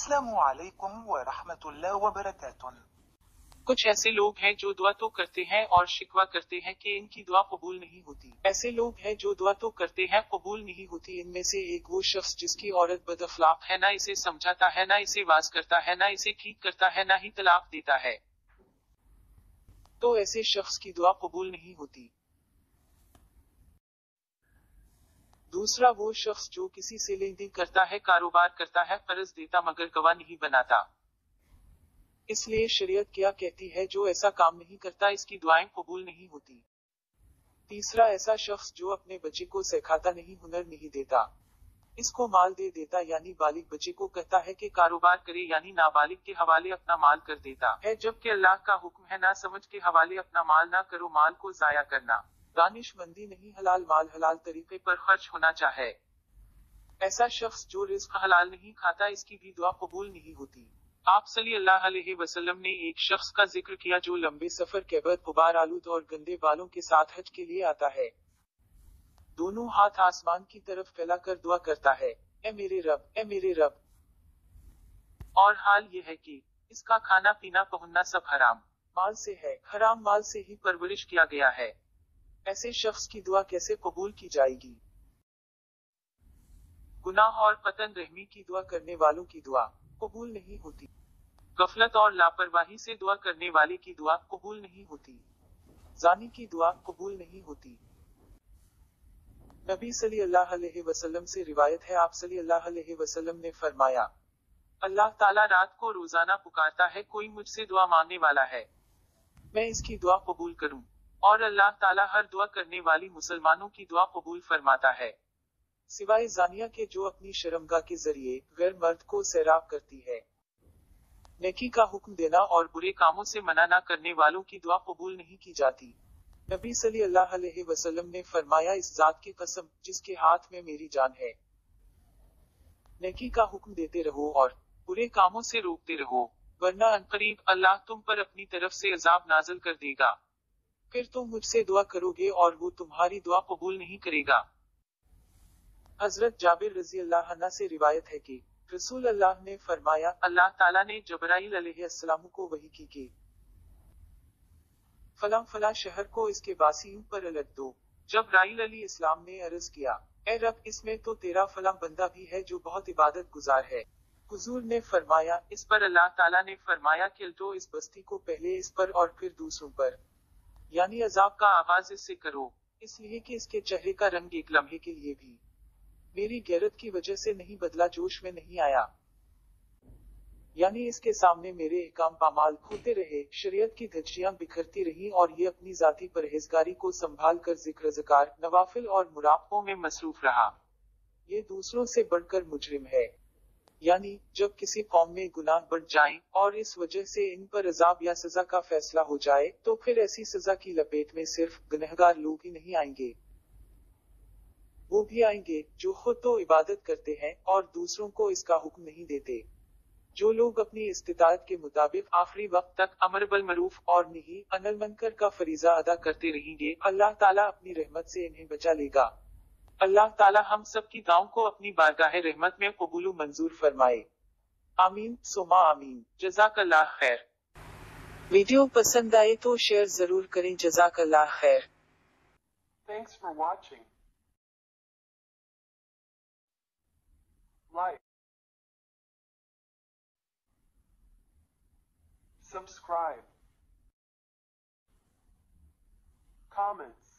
अस्सलामु अलैकुम व रहमतुल्लाह व बरकातुह। कुछ ऐसे लोग हैं जो दुआ तो करते हैं और शिकवा करते हैं कि इनकी दुआ कबूल नहीं होती। ऐसे लोग हैं जो दुआ तो करते हैं कबूल नहीं होती। इनमें से एक वो शख्स जिसकी औरत बदअखलाक है, ना इसे समझाता है, ना इसे वाज करता है, ना इसे ठीक करता है, ना ही तलाक देता है, तो ऐसे शख्स की दुआ कबूल नहीं होती। दूसरा वो शख्स जो किसी से लेन देन करता है, कारोबार करता है, कर्ज देता मगर गवाह नहीं बनाता। इसलिए शरीयत क्या कहती है, जो ऐसा काम नहीं करता इसकी दुआएं कबूल नहीं होती। तीसरा ऐसा शख्स जो अपने बच्चे को सिखाता नहीं, हुनर नहीं देता, इसको माल दे देता, यानी बालिग बच्चे को कहता है कि कारोबार करे, यानी नाबालिग के हवाले अपना माल कर देता है, जबकि अल्लाह का हुक्म है ना समझ के हवाले अपना माल ना करो, माल को जाया करना। दानिशमंदी नहीं, हलाल माल हलाल तरीके पर खर्च होना चाहे। ऐसा शख्स जो रिज्क हलाल नहीं खाता, इसकी भी दुआ कबूल नहीं होती। आप सल्लल्लाहु अलैहि वसल्लम ने एक शख्स का जिक्र किया जो लंबे सफर के बाद गुबार आलूद और गंदे बालों के साथ हज के लिए आता है। दोनों हाथ आसमान की तरफ फैलाकर दुआ करता है, ए मेरे रब, ए मेरे रब। और हाल ये है कि इसका खाना पीना पहनना सब हराम माल से है, हराम माल से ही परवरिश किया गया है। ऐसे शख्स की दुआ कैसे कबूल की जाएगी? गुनाह और पतन रहमी की दुआ करने वालों की दुआ कबूल नहीं होती। गफलत और लापरवाही से दुआ करने वाले की दुआ कबूल नहीं होती। जानी की दुआ कबूल नहीं होती। नबी सल्लल्लाहु अलैहि वसल्लम से रिवायत है, आप सल्लल्लाहु अलैहि वसल्लम ने फरमाया, अल्लाह ताला रात को रोजाना पुकारता है, कोई मुझसे दुआ मांगने वाला है, मैं इसकी दुआ कबूल करूं। और अल्लाह ताला हर दुआ करने वाली मुसलमानों की दुआ कबूल फरमाता है, सिवाय जानिया के जो अपनी शर्मगाह के जरिए गैर मर्द को सैराब करती है। नेकी का हुक्म देना और बुरे कामों से मना ना करने वालों की दुआ कबूल नहीं की जाती। नबी सल्लल्लाहु अलैहि वसल्लम ने फरमाया, इस जात की कसम जिसके हाथ में मेरी जान है, नेकी का हुक्म देते रहो और बुरे कामों से रोकते रहो, वरना अनकरीब अल्लाह तुम पर अपनी तरफ से अजाब नाज़िल कर देगा, फिर तुम मुझसे दुआ करोगे और वो तुम्हारी दुआ कबूल नहीं करेगा। हजरत जाबिर रजी अल्लाह अन्हु से रिवायत है कि रसूल अल्लाह ने फरमाया, अल्लाह ताला ने जबराइल अलैहिस्सलाम को वही की कि फला फला शहर को इसके बासियों पर अलट दो। जबराइल अली इस्लाम ने अर्ज किया, ए रब, इसमें तो तेरा फला बंदा भी है जो बहुत इबादत गुजार है। हुजूर ने फरमाया, इस पर अल्लाह ताला ने फरमाया कि उल्टो इस बस्ती को पहले इस पर और फिर दूसरों पर, यानी अजाब का आगाज इससे करो, इसलिए कि इसके चेहरे का रंग एक लम्हे के लिए भी मेरी गैरत की वजह से नहीं बदला, जोश में नहीं आया, यानी इसके सामने मेरे अहकाम पामाल होते रहे, शरीयत की धज्जियां बिखरती रही और ये अपनी जाती परहेजगारी को संभाल कर जिक्र ज़कार, नवाफिल और मुराक़बों में मसरूफ रहा। ये दूसरों से बढ़कर मुजरिम है। यानी जब किसी कौम में गुनाह बढ़ जाएं और इस वजह से इन पर अजाब या सजा का फैसला हो जाए, तो फिर ऐसी सजा की लपेट में सिर्फ गुनहगार लोग ही नहीं आएंगे, वो भी आएंगे जो खुद तो इबादत करते हैं और दूसरों को इसका हुक्म नहीं देते। जो लोग अपनी इस्तिताअत के मुताबिक आखिरी वक्त तक अमर बिल मरूफ और नही अनिल मुनकर का फरीजा अदा करते रहेंगे, अल्लाह ताला अपनी रहमत से इन्हें बचा लेगा। अल्लाह ताला हम सब की दुआओं को अपनी बारगाह रहमत में कबूल मंजूर फरमाए। आमीन सुमा आमीन। जज़ाकल्लाह खैर। वीडियो पसंद आए तो शेयर जरूर करें। जज़ाकल्लाह खैर। Thanks for watching. Like, subscribe, comments.